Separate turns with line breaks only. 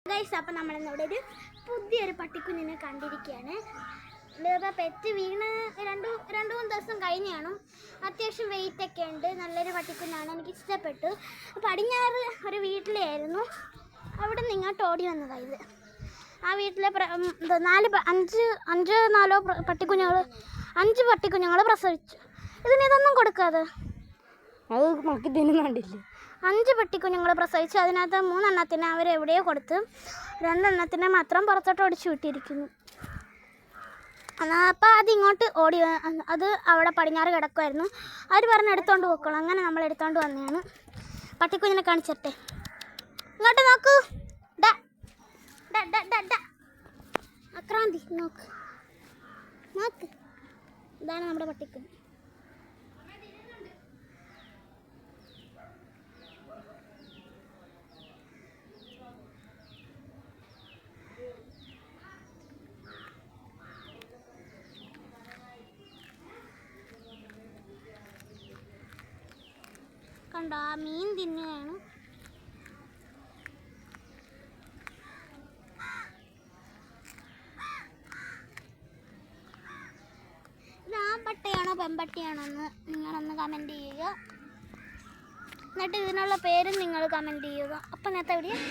Guys, അപ്പം നമ്മളിന്നിവിടെ ഒരു പുതിയൊരു പട്ടിക്കുഞ്ഞിനെ കണ്ടിരിക്കുകയാണ്. ഇപ്പോൾ പെറ്റ് വീണ് രണ്ട് മൂന്ന് ദിവസം കഴിഞ്ഞാണ്. അത്യാവശ്യം വെയിറ്റൊക്കെ ഉണ്ട്. നല്ലൊരു പട്ടിക്കുഞ്ഞാണ്, എനിക്ക് ഇഷ്ടപ്പെട്ടു. പടിഞ്ഞാറ് ഒരു വീട്ടിലായിരുന്നു, അവിടെ നിന്ന് ഇങ്ങോട്ട് ഓടി വന്നതാണ് ഇത്. ആ വീട്ടിലെ നാലോ പട്ടിക്കുഞ്ഞുങ്ങൾ 5 പട്ടിക്കുഞ്ഞുങ്ങൾ പ്രസവിച്ചു. ഇതൊന്നും കൊടുക്കാതെ
അത് നോക്കി തിന്നുന്നുണ്ടില്ലേ.
5 പട്ടിക്കുഞ്ഞുങ്ങൾ പ്രസവിച്ചു. അതിനകത്ത് 3 എണ്ണത്തിനെ അവരെവിടെയോ കൊടുത്ത് 2 എണ്ണത്തിനെ മാത്രം പുറത്തോട്ട് ഓടിച്ചു വിട്ടിരിക്കുന്നു. അപ്പോൾ അതിങ്ങോട്ട് അത് അവിടെ പടിഞ്ഞാറ് കിടക്കുമായിരുന്നു. അവർ പറഞ്ഞ് എടുത്തോണ്ട് പോക്കോളാം. അങ്ങനെ നമ്മൾ എടുത്തോണ്ട് വന്നതാണ്. പട്ടിക്കുഞ്ഞിനെ കാണിച്ചിട്ടെ, ഇങ്ങോട്ട് നോക്കൂ. അക്രാന്തി നോക്ക്. ഇതാണ് നമ്മുടെ പട്ടിക്കുഞ്ഞ്. കണ്ടോ, ആ മീൻ തിന്നുകയാണ്. ഇത് ആൺപട്ടിയാണോ പെൺപട്ടിയാണോ എന്ന് നിങ്ങളൊന്ന് കമൻറ്റ് ചെയ്യുക. എന്നിട്ട് ഇതിനുള്ള പേരും നിങ്ങൾ കമൻറ്റ് ചെയ്യുക. അപ്പം നേരത്തെ എവിടെയാണ്?